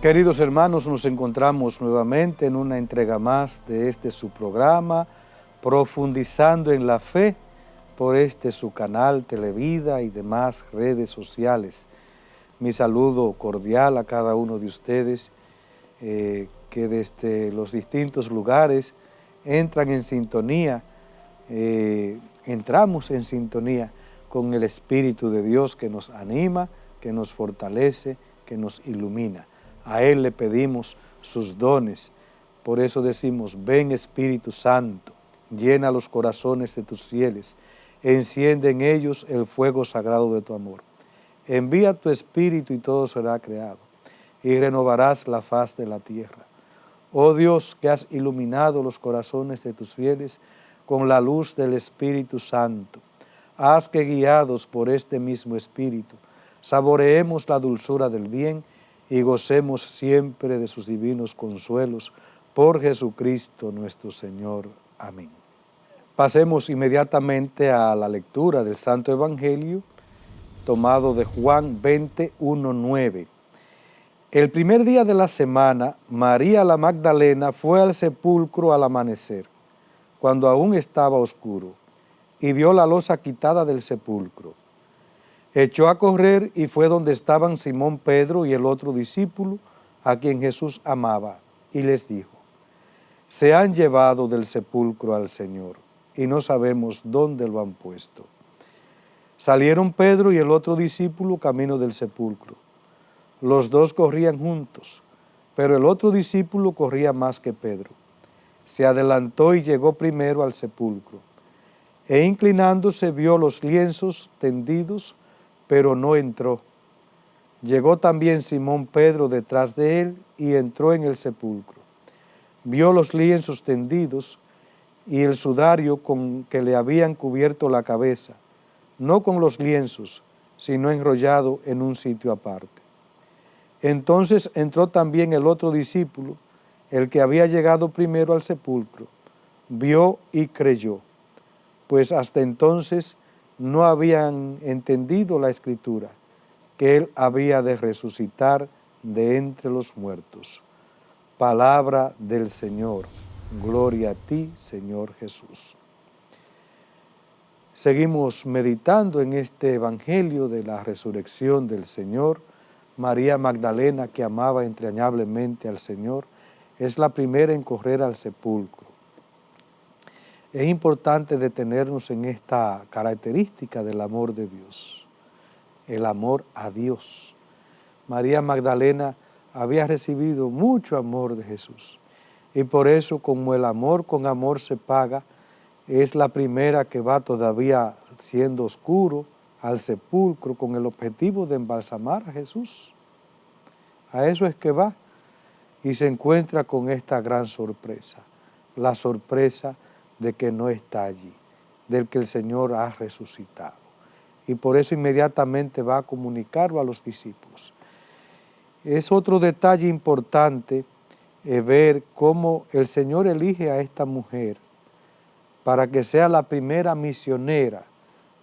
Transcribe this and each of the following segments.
Queridos hermanos, nos encontramos nuevamente en una entrega más de su programa, Profundizando en la Fe, por su canal Televida y demás redes sociales. Mi saludo cordial a cada uno de ustedes que desde los distintos lugares entran en sintonía, entramos en sintonía con el Espíritu de Dios que nos anima, que nos fortalece, que nos ilumina. A Él le pedimos sus dones. Por eso decimos, ven Espíritu Santo, llena los corazones de tus fieles, enciende en ellos el fuego sagrado de tu amor. Envía tu Espíritu y todo será creado, y renovarás la faz de la tierra. Oh Dios, que has iluminado los corazones de tus fieles con la luz del Espíritu Santo, haz que guiados por este mismo Espíritu, saboreemos la dulzura del bien y gocemos siempre de sus divinos consuelos, por Jesucristo nuestro Señor. Amén. Pasemos inmediatamente a la lectura del Santo Evangelio, tomado de Juan 21:9. El primer día de la semana, María la Magdalena fue al sepulcro al amanecer, cuando aún estaba oscuro, y vio la losa quitada del sepulcro. Echó a correr y fue donde estaban Simón Pedro y el otro discípulo, a quien Jesús amaba, y les dijo: se han llevado del sepulcro al Señor, y no sabemos dónde lo han puesto. Salieron Pedro y el otro discípulo camino del sepulcro. Los dos corrían juntos, pero el otro discípulo corría más que Pedro. Se adelantó y llegó primero al sepulcro, e inclinándose vio los lienzos tendidos, pero no entró. Llegó también Simón Pedro detrás de él y entró en el sepulcro. Vio los lienzos tendidos y el sudario con que le habían cubierto la cabeza, no con los lienzos, sino enrollado en un sitio aparte. Entonces entró también el otro discípulo, el que había llegado primero al sepulcro. Vio y creyó, pues hasta entonces no habían entendido la Escritura, que Él había de resucitar de entre los muertos. Palabra del Señor. Gloria a ti, Señor Jesús. Seguimos meditando en este Evangelio de la resurrección del Señor. María Magdalena, que amaba entrañablemente al Señor, es la primera en correr al sepulcro. Es importante detenernos en esta característica del amor de Dios, el amor a Dios. María Magdalena había recibido mucho amor de Jesús, y por eso, como el amor con amor se paga, es la primera que va todavía siendo oscuro al sepulcro con el objetivo de embalsamar a Jesús. A eso es que va, y se encuentra con esta gran sorpresa, la sorpresa de que no está allí, del que el Señor ha resucitado. Y por eso inmediatamente va a comunicarlo a los discípulos. Es otro detalle importante ver cómo el Señor elige a esta mujer para que sea la primera misionera.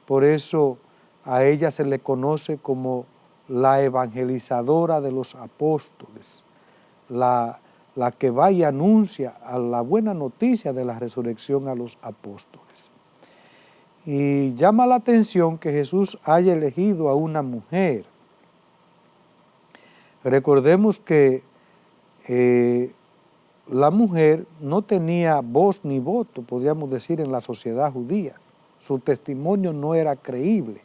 Por eso a ella se le conoce como la evangelizadora de los apóstoles, la que va y anuncia a la buena noticia de la resurrección a los apóstoles. Y llama la atención que Jesús haya elegido a una mujer. Recordemos que la mujer no tenía voz ni voto, podríamos decir, en la sociedad judía. Su testimonio no era creíble.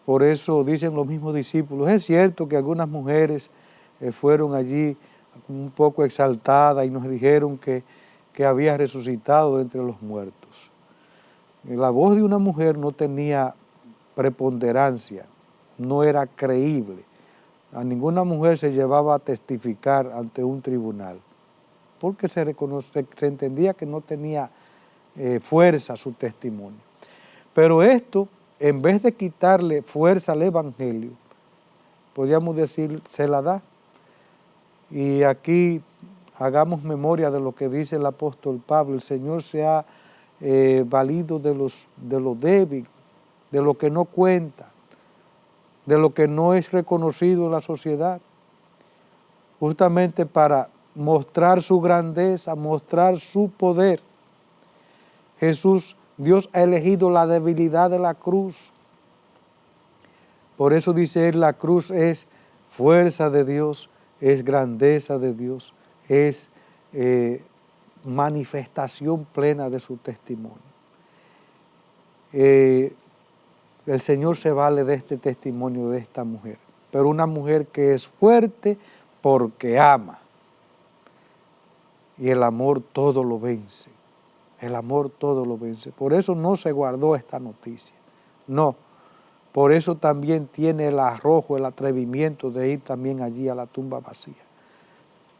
Por eso dicen los mismos discípulos, es cierto que algunas mujeres fueron allí un poco exaltadas y nos dijeron que había resucitado de entre los muertos. La voz de una mujer no tenía preponderancia, no era creíble. A ninguna mujer se llevaba a testificar ante un tribunal, porque se entendía que no tenía fuerza su testimonio. Pero esto, en vez de quitarle fuerza al Evangelio, podríamos decir, se la da. Y aquí hagamos memoria de lo que dice el apóstol Pablo: el Señor se ha valido de lo débil, de lo que no cuenta, de lo que no es reconocido en la sociedad, justamente para mostrar su grandeza, mostrar su poder. Dios ha elegido la debilidad de la cruz. Por eso dice él, la cruz es fuerza de Dios, es grandeza de Dios, es manifestación plena de su testimonio. El Señor se vale de este testimonio de esta mujer, pero una mujer que es fuerte porque ama. Y el amor todo lo vence. El amor todo lo vence. Por eso no se guardó esta noticia. No. Por eso también tiene el arrojo, el atrevimiento de ir también allí a la tumba vacía.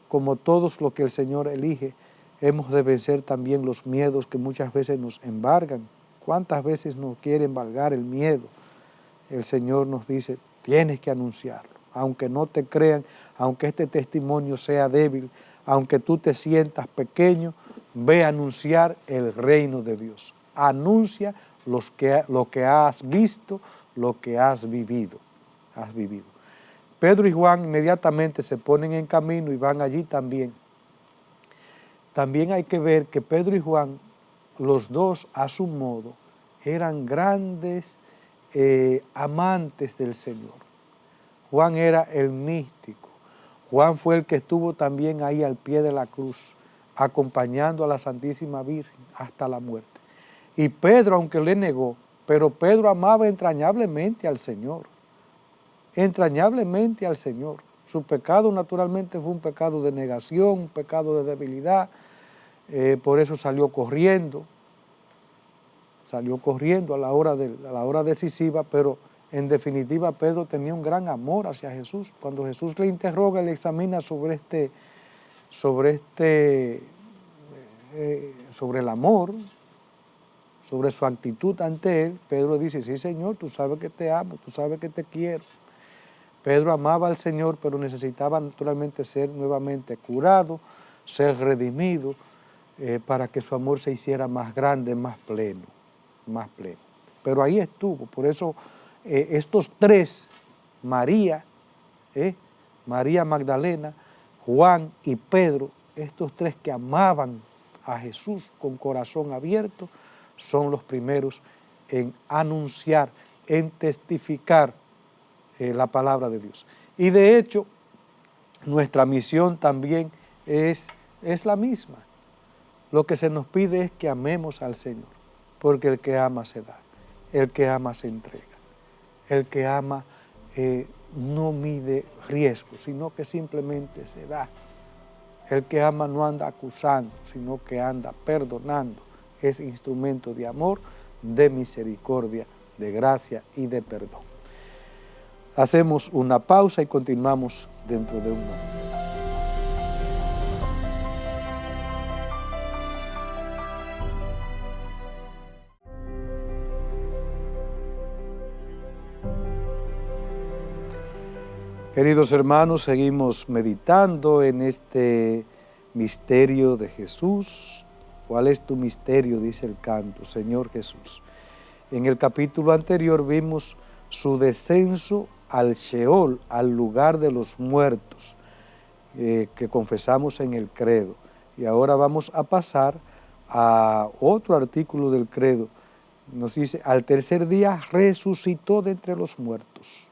Como todos los que el Señor elige, hemos de vencer también los miedos que muchas veces nos embargan. ¿Cuántas veces nos quiere embargar el miedo? El Señor nos dice, tienes que anunciarlo. Aunque no te crean, aunque este testimonio sea débil, aunque tú te sientas pequeño, ve a anunciar el reino de Dios. Anuncia lo que has visto, lo que has vivido. Pedro y Juan inmediatamente se ponen en camino y van allí también. También hay que ver que Pedro y Juan, los dos a su modo, eran grandes amantes del Señor. Juan era el místico. Juan fue el que estuvo también ahí al pie de la cruz, acompañando a la Santísima Virgen hasta la muerte. Y Pedro, aunque le negó, pero Pedro amaba entrañablemente al Señor. Entrañablemente al Señor. Su pecado naturalmente fue un pecado de negación, un pecado de debilidad. Por eso salió corriendo a la hora decisiva, pero en definitiva Pedro tenía un gran amor hacia Jesús. Cuando Jesús le interroga y le examina sobre el amor, sobre su actitud ante él, Pedro dice, sí Señor, tú sabes que te amo, tú sabes que te quiero. Pedro amaba al Señor, pero necesitaba naturalmente ser nuevamente curado, ser redimido, para que su amor se hiciera más grande, más pleno. Pero ahí estuvo, por eso estos tres, María Magdalena, Juan y Pedro, estos tres que amaban a Jesús con corazón abierto, son los primeros en anunciar, en testificar la palabra de Dios. Y de hecho, nuestra misión también es la misma. Lo que se nos pide es que amemos al Señor, porque el que ama se da, el que ama se entrega, el que ama no mide riesgo, sino que simplemente se da. El que ama no anda acusando, sino que anda perdonando. Es instrumento de amor, de misericordia, de gracia y de perdón. Hacemos una pausa y continuamos dentro de un momento. Queridos hermanos, seguimos meditando en este misterio de Jesús. ¿Cuál es tu misterio?, dice el canto, Señor Jesús. En el capítulo anterior vimos su descenso al Sheol, al lugar de los muertos, que confesamos en el credo. Y ahora vamos a pasar a otro artículo del credo. Nos dice, al tercer día resucitó de entre los muertos.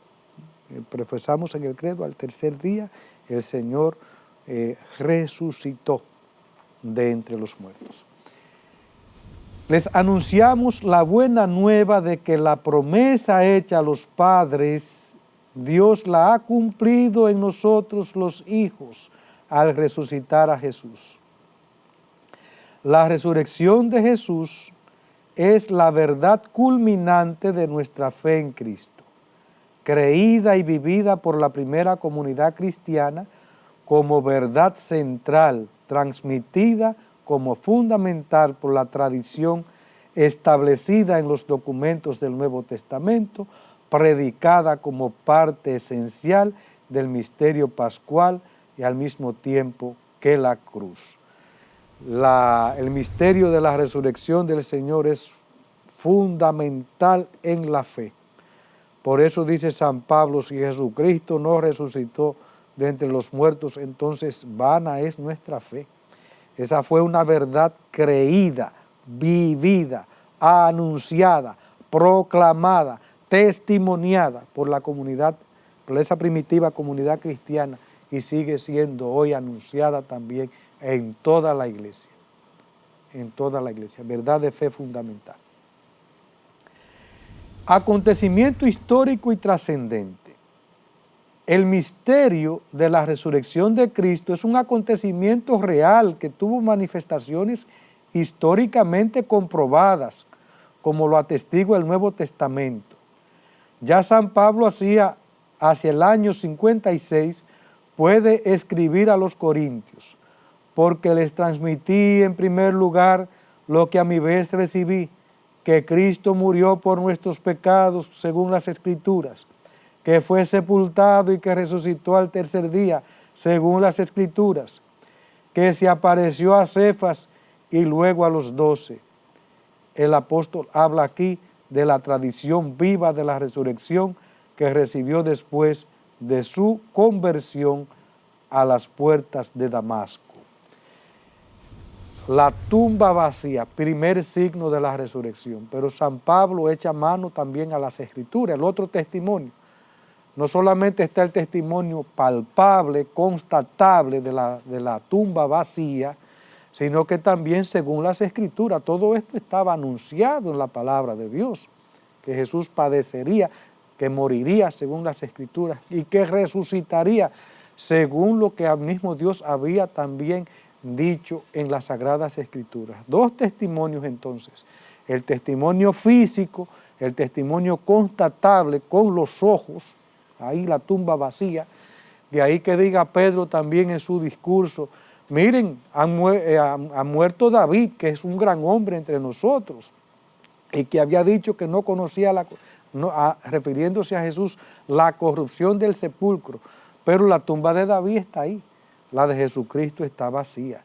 Profesamos en el credo, al tercer día el Señor resucitó de entre los muertos. Les anunciamos la buena nueva de que la promesa hecha a los padres, Dios la ha cumplido en nosotros los hijos al resucitar a Jesús. La resurrección de Jesús es la verdad culminante de nuestra fe en Cristo, creída y vivida por la primera comunidad cristiana como verdad central, transmitida como fundamental por la tradición establecida en los documentos del Nuevo Testamento, predicada como parte esencial del misterio pascual y al mismo tiempo que la cruz. El misterio de la resurrección del Señor es fundamental en la fe. Por eso dice San Pablo, si Jesucristo no resucitó, de entre los muertos, entonces vana es nuestra fe. Esa fue una verdad creída, vivida, anunciada, proclamada, testimoniada por la comunidad, por esa primitiva comunidad cristiana, y sigue siendo hoy anunciada también en toda la iglesia. En toda la iglesia, verdad de fe fundamental. Acontecimiento histórico y trascendente. El misterio de la resurrección de Cristo es un acontecimiento real que tuvo manifestaciones históricamente comprobadas, como lo atestigua el Nuevo Testamento. Ya San Pablo hacia el año 56 puede escribir a los corintios: porque les transmití en primer lugar lo que a mi vez recibí, que Cristo murió por nuestros pecados según las Escrituras, que fue sepultado y que resucitó al tercer día según las Escrituras, que se apareció a Cefas y luego a los 12. El apóstol habla aquí de la tradición viva de la resurrección que recibió después de su conversión a las puertas de Damasco. La tumba vacía, primer signo de la resurrección, pero San Pablo echa mano también a las Escrituras, el otro testimonio. No solamente está el testimonio palpable, constatable de la tumba vacía, sino que también según las Escrituras, todo esto estaba anunciado en la palabra de Dios, que Jesús padecería, que moriría según las Escrituras y que resucitaría según lo que al mismo Dios había también dicho en las Sagradas Escrituras. Dos testimonios entonces, el testimonio físico, el testimonio constatable con los ojos, ahí la tumba vacía, de ahí que diga Pedro también en su discurso: miren, ha muerto David, que es un gran hombre entre nosotros, y que había dicho que no conocía, refiriéndose a Jesús, la corrupción del sepulcro, pero la tumba de David está ahí, la de Jesucristo está vacía.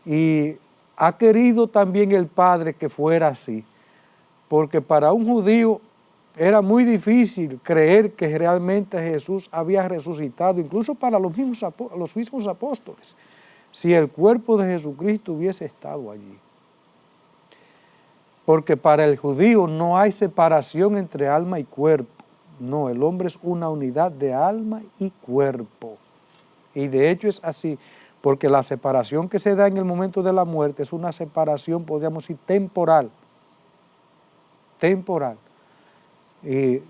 Y ha querido también el Padre que fuera así, porque para un judío era muy difícil creer que realmente Jesús había resucitado, incluso para los mismos apóstoles, si el cuerpo de Jesucristo hubiese estado allí. Porque para el judío no hay separación entre alma y cuerpo. No, el hombre es una unidad de alma y cuerpo. Y de hecho es así, porque la separación que se da en el momento de la muerte es una separación, podríamos decir, temporal. Temporal. Y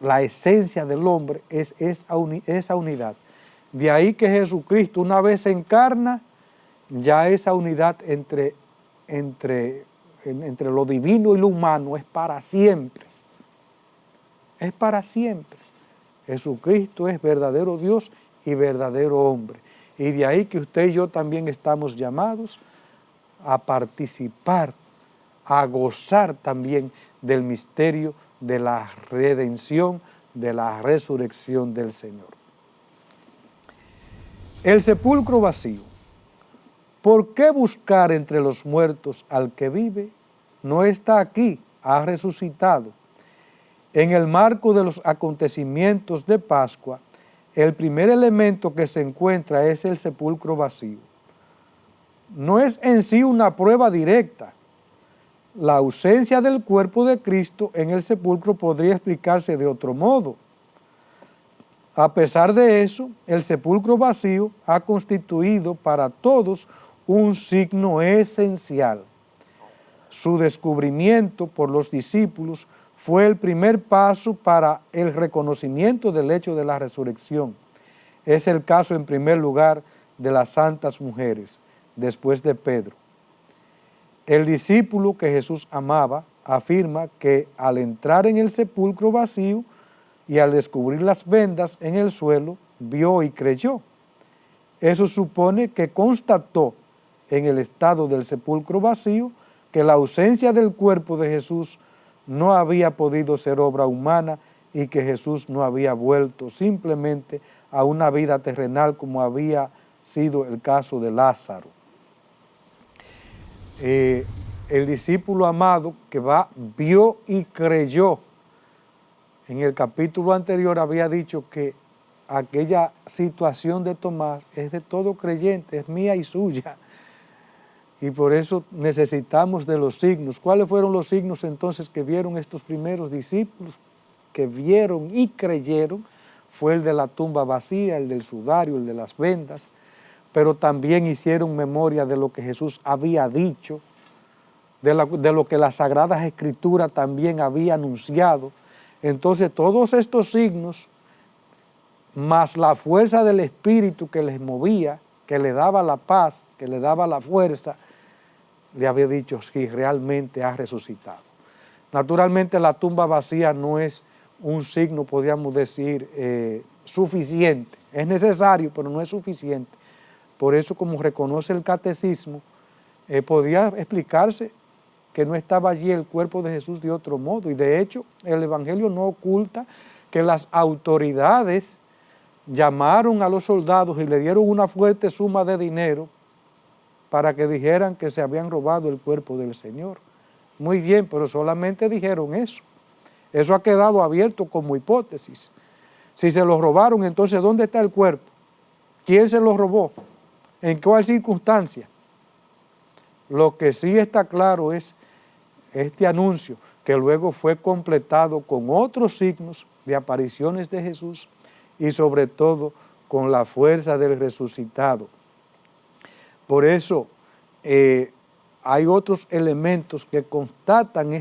la esencia del hombre es esa unidad. De ahí que Jesucristo, una vez se encarna, ya esa unidad entre lo divino y lo humano es para siempre. Es para siempre. Jesucristo es verdadero Dios y verdadero hombre. Y de ahí que usted y yo también estamos llamados a participar, a gozar también del misterio de la redención, de la resurrección del Señor. El sepulcro vacío. ¿Por qué buscar entre los muertos al que vive? No está aquí, ha resucitado. En el marco de los acontecimientos de Pascua, el primer elemento que se encuentra es el sepulcro vacío. No es en sí una prueba directa. La ausencia del cuerpo de Cristo en el sepulcro podría explicarse de otro modo. A pesar de eso, el sepulcro vacío ha constituido para todos un signo esencial. Su descubrimiento por los discípulos fue el primer paso para el reconocimiento del hecho de la resurrección. Es el caso, en primer lugar, de las santas mujeres, después de Pedro. El discípulo que Jesús amaba afirma que al entrar en el sepulcro vacío y al descubrir las vendas en el suelo, vio y creyó. Eso supone que constató en el estado del sepulcro vacío que la ausencia del cuerpo de Jesús no había podido ser obra humana y que Jesús no había vuelto simplemente a una vida terrenal como había sido el caso de Lázaro. El discípulo amado que vio y creyó. En el capítulo anterior había dicho que aquella situación de Tomás es de todo creyente, es mía y suya. Y por eso necesitamos de los signos. ¿Cuáles fueron los signos entonces que vieron estos primeros discípulos? Que vieron y creyeron. Fue el de la tumba vacía, el del sudario, el de las vendas, pero también hicieron memoria de lo que Jesús había dicho, de lo que las Sagradas Escrituras también había anunciado. Entonces todos estos signos, más la fuerza del Espíritu que les movía, que le daba la paz, que le daba la fuerza, le había dicho, sí, realmente ha resucitado. Naturalmente la tumba vacía no es un signo, podríamos decir, suficiente. Es necesario, pero no es suficiente. Por eso, como reconoce el catecismo, podía explicarse que no estaba allí el cuerpo de Jesús de otro modo. Y de hecho, el Evangelio no oculta que las autoridades llamaron a los soldados y le dieron una fuerte suma de dinero para que dijeran que se habían robado el cuerpo del Señor. Muy bien, pero solamente dijeron eso. Eso ha quedado abierto como hipótesis. Si se lo robaron, entonces ¿dónde está el cuerpo? ¿Quién se lo robó? ¿En cuál circunstancia? Lo que sí está claro es este anuncio, que luego fue completado con otros signos de apariciones de Jesús y sobre todo con la fuerza del resucitado. Por eso hay otros elementos que constatan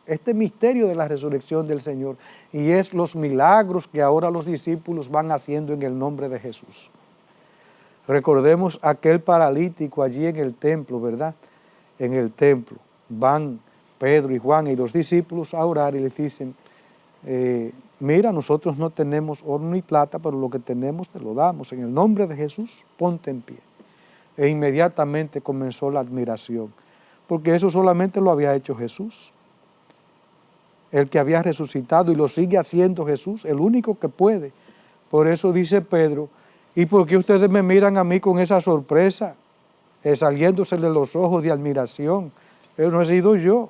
este misterio de la resurrección del Señor, y es los milagros que ahora los discípulos van haciendo en el nombre de Jesús. Recordemos aquel paralítico allí en el templo, ¿verdad? En el templo van Pedro y Juan y los discípulos a orar y les dicen, mira, nosotros no tenemos oro ni plata, pero lo que tenemos te lo damos. En el nombre de Jesús, ponte en pie. E inmediatamente comenzó la admiración, porque eso solamente lo había hecho Jesús, el que había resucitado, y lo sigue haciendo Jesús, el único que puede. Por eso dice Pedro, ¿y por qué ustedes me miran a mí con esa sorpresa, saliéndose de los ojos de admiración? Pero no he sido yo,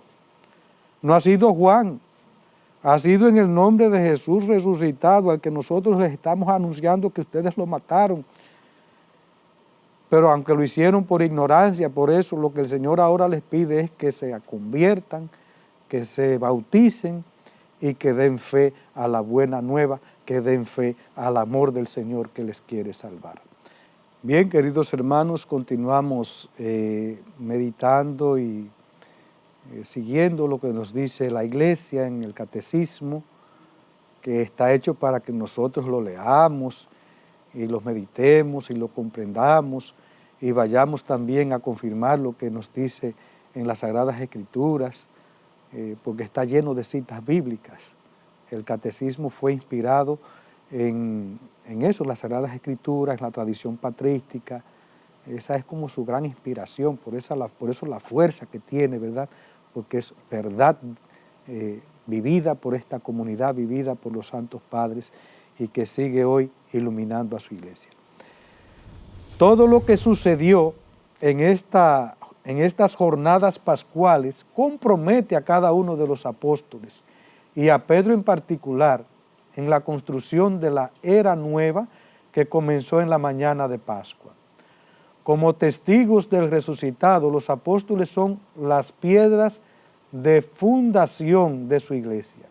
no ha sido Juan, ha sido en el nombre de Jesús resucitado, al que nosotros les estamos anunciando que ustedes lo mataron. Pero aunque lo hicieron por ignorancia, por eso lo que el Señor ahora les pide es que se conviertan, que se bauticen y que den fe a la buena nueva, que den fe al amor del Señor que les quiere salvar. Bien, queridos hermanos, continuamos meditando y siguiendo lo que nos dice la Iglesia en el Catecismo, que está hecho para que nosotros lo leamos y lo meditemos y lo comprendamos y vayamos también a confirmar lo que nos dice en las Sagradas Escrituras, porque está lleno de citas bíblicas. El Catecismo fue inspirado en eso, las Sagradas Escrituras, la tradición patrística. Esa es como su gran inspiración, por eso la fuerza que tiene, ¿verdad? Porque es verdad vivida por esta comunidad, vivida por los santos padres, y que sigue hoy iluminando a su iglesia. Todo lo que sucedió en estas jornadas pascuales compromete a cada uno de los apóstoles, y a Pedro en particular, en la construcción de la era nueva que comenzó en la mañana de Pascua. Como testigos del resucitado, los apóstoles son las piedras de fundación de su iglesia.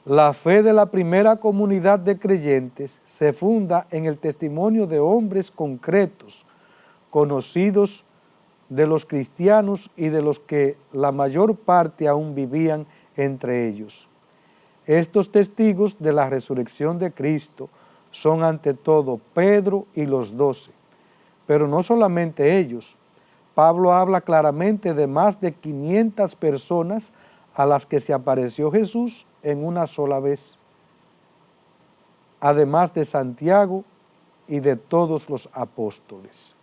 La fe de la primera comunidad de creyentes se funda en el testimonio de hombres concretos, conocidos de los cristianos y de los que la mayor parte aún vivían entre ellos. Estos testigos de la resurrección de Cristo son ante todo Pedro y los 12, pero no solamente ellos. Pablo habla claramente de más de 500 personas a las que se apareció Jesús en una sola vez, además de Santiago y de todos los apóstoles.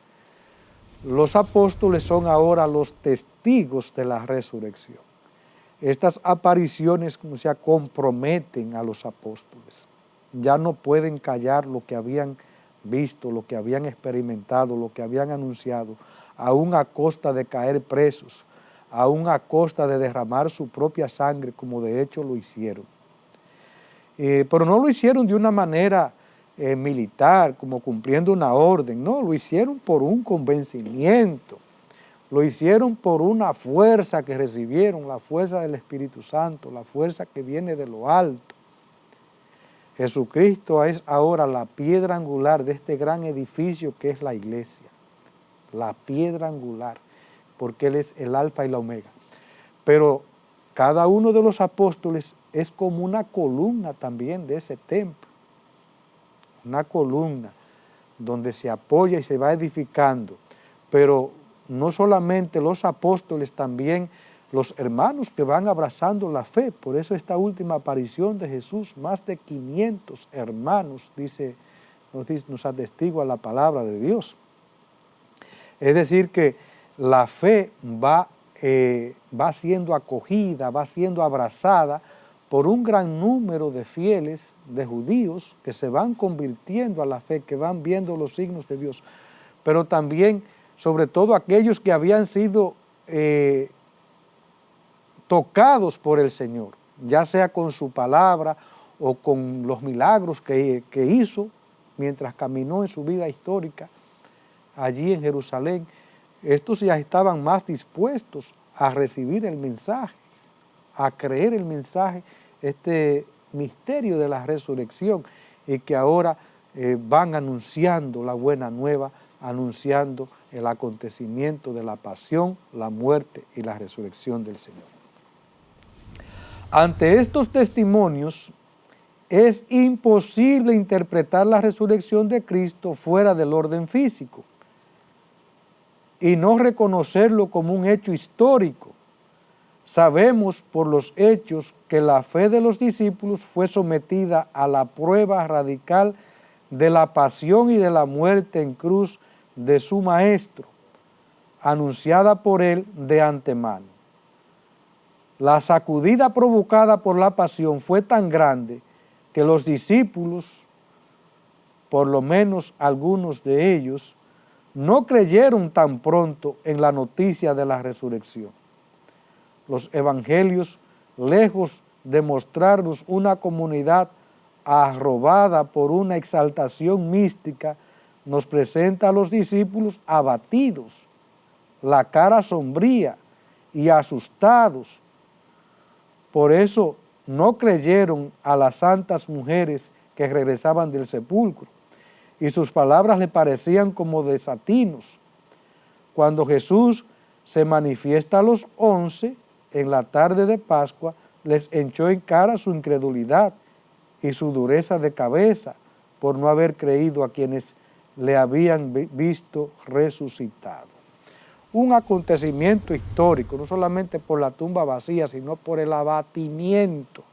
Los apóstoles son ahora los testigos de la resurrección. Estas apariciones, como sea, comprometen a los apóstoles. Ya no pueden callar lo que habían visto, lo que habían experimentado, lo que habían anunciado, aún a costa de caer presos, aún a costa de derramar su propia sangre, como de hecho lo hicieron. pero no lo hicieron de una manera militar, como cumpliendo una orden, no, lo hicieron por un convencimiento, lo hicieron por una fuerza que recibieron, la fuerza del Espíritu Santo, la fuerza que viene de lo alto. Jesucristo es ahora la piedra angular de este gran edificio que es la iglesia, la piedra angular, porque Él es el alfa y la omega. Pero cada uno de los apóstoles es como una columna también de ese templo, una columna donde se apoya y se va edificando, pero no solamente los apóstoles, también los hermanos que van abrazando la fe. Por eso esta última aparición de Jesús, más de 500 hermanos, nos atestigua la palabra de Dios. Es decir que la fe va siendo acogida, va siendo abrazada por un gran número de fieles, de judíos, que se van convirtiendo a la fe, que van viendo los signos de Dios, pero también, sobre todo, aquellos que habían sido tocados por el Señor, ya sea con su palabra o con los milagros que hizo mientras caminó en su vida histórica allí en Jerusalén. Estos ya estaban más dispuestos a recibir el mensaje, a creer el mensaje, este misterio de la resurrección, y que ahora van anunciando la buena nueva, anunciando el acontecimiento de la pasión, la muerte y la resurrección del Señor. Ante estos testimonios, es imposible interpretar la resurrección de Cristo fuera del orden físico y no reconocerlo como un hecho histórico. Sabemos por los hechos que la fe de los discípulos fue sometida a la prueba radical de la pasión y de la muerte en cruz de su Maestro, anunciada por él de antemano. La sacudida provocada por la pasión fue tan grande que los discípulos, por lo menos algunos de ellos, no creyeron tan pronto en la noticia de la resurrección. Los evangelios, lejos de mostrarnos una comunidad arrobada por una exaltación mística, nos presenta a los discípulos abatidos, la cara sombría y asustados. Por eso no creyeron a las santas mujeres que regresaban del sepulcro, y sus palabras le parecían como desatinos. Cuando Jesús se manifiesta a los 11 en la tarde de Pascua, les echó en cara su incredulidad y su dureza de cabeza por no haber creído a quienes le habían visto resucitado. Un acontecimiento histórico, no solamente por la tumba vacía, sino por el abatimiento,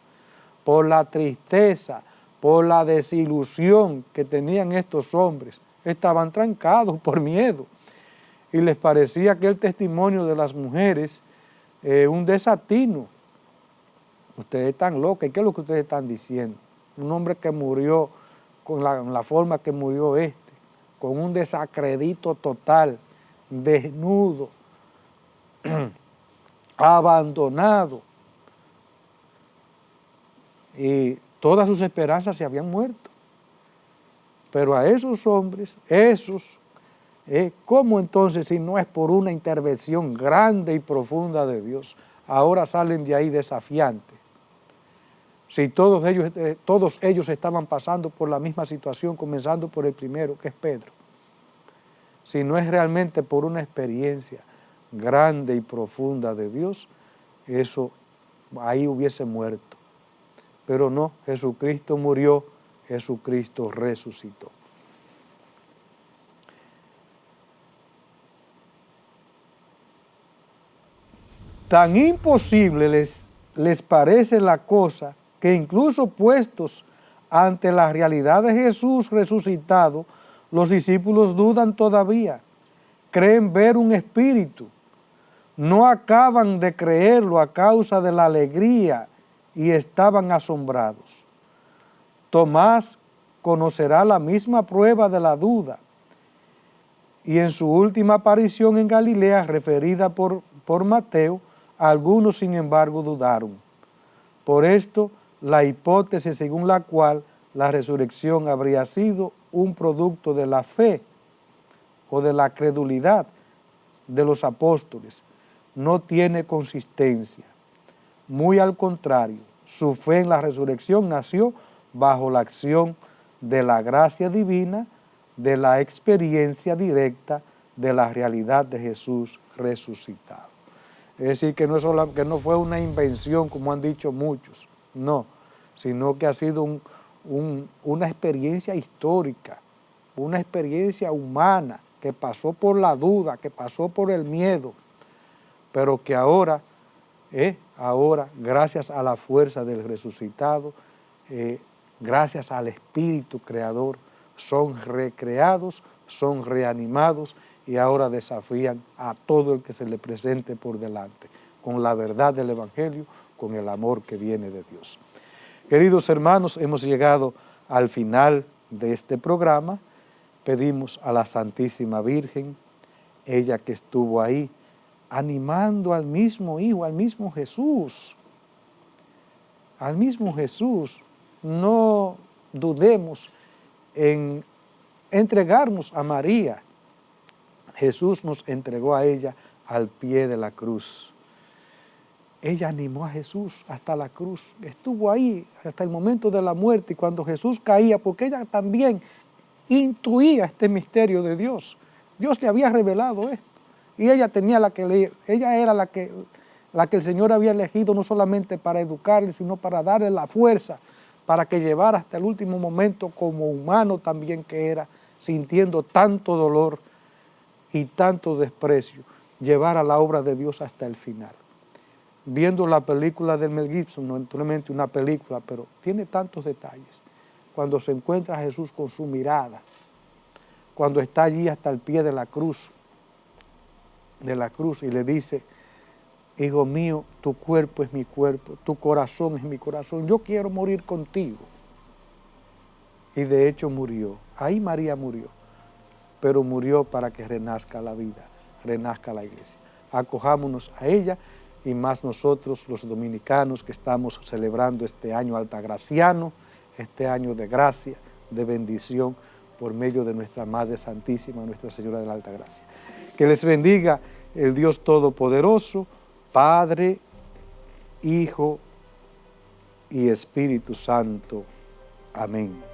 por la tristeza, por la desilusión que tenían estos hombres. Estaban trancados por miedo y les parecía que el testimonio de las mujeres un desatino. Ustedes están locos, ¿qué es lo que ustedes están diciendo? Un hombre que murió con la forma que murió con un desacredito total, desnudo, abandonado, y todas sus esperanzas se habían muerto. Pero a esos hombres, ¿cómo entonces, si no es por una intervención grande y profunda de Dios, ahora salen de ahí desafiantes? Si todos ellos estaban pasando por la misma situación, comenzando por el primero, que es Pedro. Si no es realmente por una experiencia grande y profunda de Dios, eso ahí hubiese muerto. Pero no, Jesucristo murió, Jesucristo resucitó. Tan imposible les parece la cosa que incluso puestos ante la realidad de Jesús resucitado, los discípulos dudan todavía, creen ver un espíritu, no acaban de creerlo a causa de la alegría y estaban asombrados. Tomás conocerá la misma prueba de la duda y en su última aparición en Galilea, referida por Mateo, algunos sin embargo dudaron. Por esto la hipótesis según la cual la resurrección habría sido un producto de la fe o de la credulidad de los apóstoles no tiene consistencia. Muy al contrario, su fe en la resurrección nació bajo la acción de la gracia divina, de la experiencia directa de la realidad de Jesús resucitado. Es decir, que no fue una invención como han dicho muchos, no, sino que ha sido una experiencia histórica, una experiencia humana que pasó por la duda, que pasó por el miedo, pero que ahora, gracias a la fuerza del resucitado, gracias al Espíritu Creador, son recreados, son reanimados y ahora desafían a todo el que se le presente por delante, con la verdad del Evangelio, con el amor que viene de Dios. Queridos hermanos, hemos llegado al final de este programa. Pedimos a la Santísima Virgen, ella que estuvo ahí, animando al mismo Hijo, al mismo Jesús. No dudemos en entregarnos a María. Jesús nos entregó a ella al pie de la cruz. Ella animó a Jesús hasta la cruz, estuvo ahí hasta el momento de la muerte y cuando Jesús caía, porque ella también intuía este misterio de Dios. Dios le había revelado esto y ella tenía ella era la que el Señor había elegido no solamente para educarle, sino para darle la fuerza para que llevara hasta el último momento como humano también que era, sintiendo tanto dolor y tanto desprecio, llevar a la obra de Dios hasta el final. Viendo la película de Mel Gibson, no naturalmente una película, pero tiene tantos detalles. Cuando se encuentra a Jesús con su mirada, cuando está allí hasta el pie de la cruz y le dice, hijo mío, tu cuerpo es mi cuerpo, tu corazón es mi corazón, yo quiero morir contigo. Y de hecho murió, ahí María murió, pero murió para que renazca la vida, renazca la iglesia. Acojámonos a ella y más nosotros los dominicanos que estamos celebrando este año altagraciano, este año de gracia, de bendición por medio de nuestra Madre Santísima, Nuestra Señora de la Alta Gracia. Que les bendiga el Dios Todopoderoso, Padre, Hijo y Espíritu Santo. Amén.